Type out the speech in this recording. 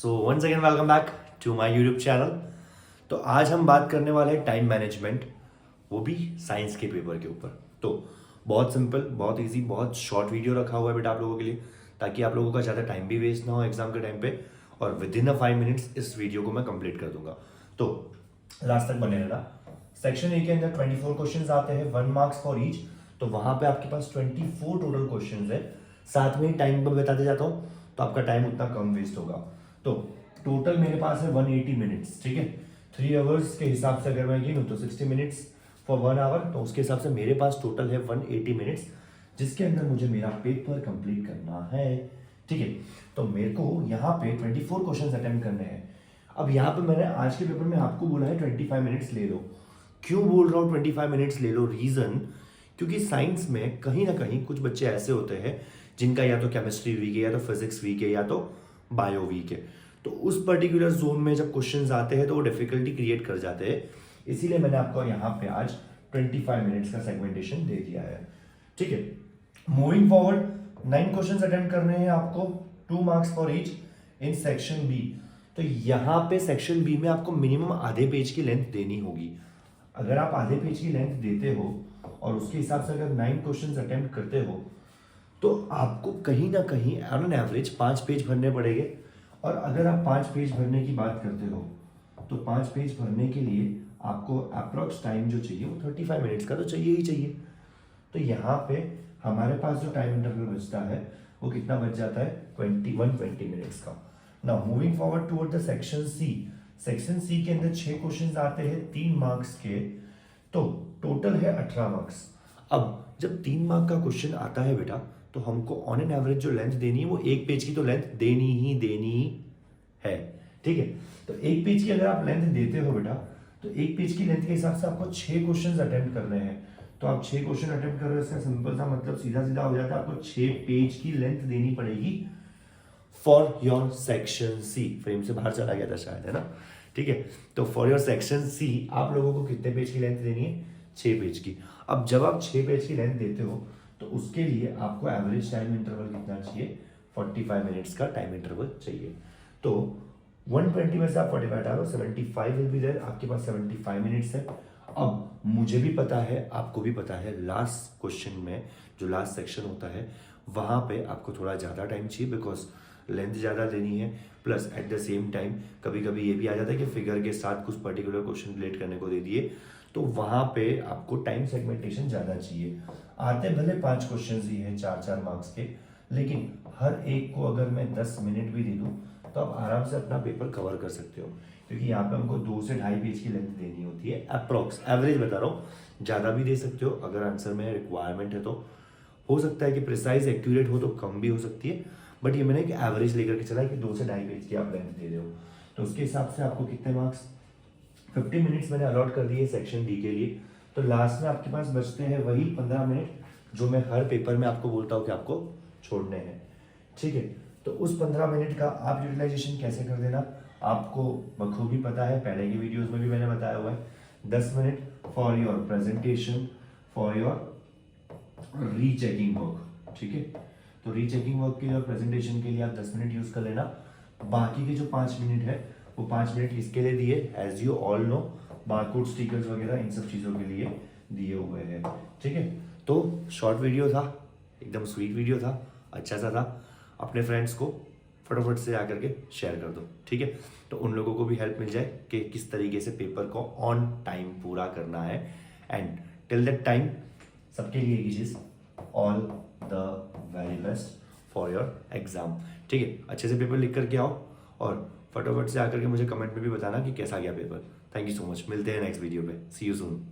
So once again welcome back to my YouTube channel. तो आज हम बात करने वाले हैं टाइम मैनेजमेंट, वो भी साइंस के पेपर के ऊपर। तो बहुत सिंपल, बहुत इजी, बहुत शॉर्ट वीडियो रखा हुआ है बेटा आप लोगों के लिए, ताकि आप लोगों का ज़्यादा टाइम भी वेस्ट ना हो एग्जाम के टाइम पे। और विद इन 5 मिनट्स इस वीडियो को मैं कंप्लीट कर दूंगा, तो लास्ट तक बने रहना। सेक्शन ए के अंदर 24 क्वेश्चंस आते हैं, 1 मार्क्स फॉर ईच। तो वहां पे आपके पास 24 टोटल क्वेश्चंस है। साथ में टाइम पर बताते जाता हूं, तो आपका टाइम उतना कम वेस्ट होगा। तो टोटल मेरे पास है 180 मिनट्स, ठीक है। 3 आवर्स के हिसाब से अगर मैं गिनूं तो 60 मिनट्स फॉर 1 आवर, तो उसके हिसाब से मेरे पास टोटल है 180 मिनट्स, जिसके अंदर मुझे मेरा पेपर कंप्लीट करना है, ठीक है। तो मेरे को यहाँ पे 24 क्वेश्चंस अटेम्प्ट करने हैं। अब यहाँ पे मैंने आज के पेपर में आपको बोला है 25 मिनट्स ले लो। क्यों बोल रहा हूँ 25 मिनट्स ले लो? रीजन, क्योंकि साइंस में कहीं ना कहीं कुछ बच्चे ऐसे होते हैं जिनका या तो केमिस्ट्री वीक है, या तो फिजिक्स वीक है, या तो बायो वीक है। तो उस पर्टिकुलर जोन में जब क्वेश्चंस आते हैं तो वो डिफिकल्टी क्रिएट कर जाते हैं। इसीलिए मैंने आपको यहाँ पे आज 25 मिनट्स का सेगमेंटेशन दे दिया है, ठीक है। मूविंग फॉरवर्ड, 9 क्वेश्चंस अटेम्प्ट करने हैं आपको, 2 marks for each in section B. तो यहाँ पे सेक्शन बी में आपको मिनिमम आधे पेज की लेंथ देनी होगी। अगर आप आधे पेज की लेंथ देते हो और उसके हिसाब से अगर 9 क्वेश्चंस अटेम्प्ट करते हो, तो आपको कहीं ना कहीं ऑन एन एवरेज 5 पेज भरने पड़ेंगे। और अगर आप 5 पेज भरने की बात करते हो, तो 5 पेज भरने के लिए आपको अप्रोक्स टाइम जो चाहिए वो 35 मिनट्स का तो चाहिए ही चाहिए। तो यहाँ पे हमारे पास जो टाइम इंटरवल बचता है वो कितना बच जाता है? 20 मिनट्स का। Now moving forward toward the section C. Section C के अंदर 6 क्वेश्चंस आते हैं 3 मार्क्स के, तो टोटल है 18 मार्क्स। अब जब 3 मार्क का क्वेश्चन आता है बेटा, तो हमको ऑन एन एवरेज जो लेंथ देनी है वो 1 पेज की तो लेंथ देनी ही है, ठीक है। तो 1 पेज की अगर आप लेंथ देते हो बेटा, तो 1 पेज की लेंथ के हिसाब से आपको 6 क्वेश्चन अटेम्प्ट करने हैं। तो आप 6 क्वेश्चन अटेम्प्ट कर रहे हो, इसका सिंपल सा मतलब सीधा सीधा हो जाता है, आपको 6 पेज की लेंथ देनी पड़ेगी for your section C. Frame से बाहर चला गया था शायद, है ना, ठीक है। तो फॉर योर सेक्शन सी आप लोगों को कितने पेज की लेंथ देनी है? 6 पेज की। अब जब आप 6 पेज की लेंथ देते हो, तो उसके लिए आपको एवरेज टाइम इंटरवल कितना चाहिए? 45 मिनट्स का टाइम इंटरवल चाहिए। तो 120 में से आप 45 डालो, 75 विल बी देयर, आपके पास 75 मिनट्स है। अब मुझे भी पता है, आपको भी पता है, लास्ट क्वेश्चन में जो लास्ट सेक्शन होता है वहां पे आपको थोड़ा ज़्यादा टाइम चाहिए, बिकॉज लेंथ ज़्यादा देनी है। Plus at the same time कभी कभी ये भी आ जाता है कि फिगर के साथ कुछ पर्टिकुलर क्वेश्चन रिलेट करने को दे दिए, तो वहां पे आपको टाइम सेगमेंटेशन ज़्यादा चाहिए। आते भले 5 क्वेश्चन ही है 4-4 मार्क्स के, लेकिन हर एक को अगर मैं 10 मिनट भी दे दूँ तो आप आराम से अपना पेपर कवर कर सकते हो, क्योंकि यहाँ पे हमको 2 से 2.5 पेज की लेंथ देनी होती है अप्रॉक्स। एवरेज बता रहा हूँ, ज़्यादा भी दे सकते हो अगर आंसर में रिक्वायरमेंट है, तो हो सकता है कि प्रिसाइज एक्यूरेट हो तो कम भी हो सकती है, बट ये मैंने एक एवरेज लेकर के चला है कि 2 से 2.5 पेज की आप लेंथ दे रहे हो। तो उसके हिसाब से आपको कितने मार्क्स? 50 मिनट्स मैंने अलॉट कर दिए सेक्शन डी के लिए। तो लास्ट में आपके पास बचते हैं वही 15 मिनट जो मैं हर पेपर में आपको बोलता हूँ कि आपको छोड़ने हैं, ठीक है। तो उस 15 मिनट का आप यूटिलाइजेशन कैसे कर देना आपको बखूबी पता है, पहले की वीडियोस में भी मैंने बताया हुआ है। 10 minute for your presentation, for your rechecking work, ठीक है। तो रीचेकिंग वर्क के लिए और प्रेजेंटेशन के लिए आप 10 मिनट यूज कर लेना। बाकी के जो 5 मिनट है वो 5 मिनट इसके लिए दिए, as you all know, barcode stickers वगैरह इन सब चीज़ों के लिए दिए हुए हैं, ठीक है। तो शॉर्ट वीडियो था, एकदम स्वीट वीडियो था, अच्छा सा था। अपने फ्रेंड्स को फटाफट से आकर के शेयर कर दो, ठीक है। तो उन लोगों को भी हेल्प मिल जाए कि किस तरीके से पेपर को ऑन टाइम पूरा करना है। एंड टिल दैट टाइम सबके लिए एक चीज़, all the very best for your exam, ठीक है। अच्छे से पेपर लिख करके आओ और फटाफट से आकर के मुझे कमेंट में भी बताना कि कैसा गया paper. Thank you so much, मिलते हैं नेक्स्ट वीडियो पे, सी यू सून।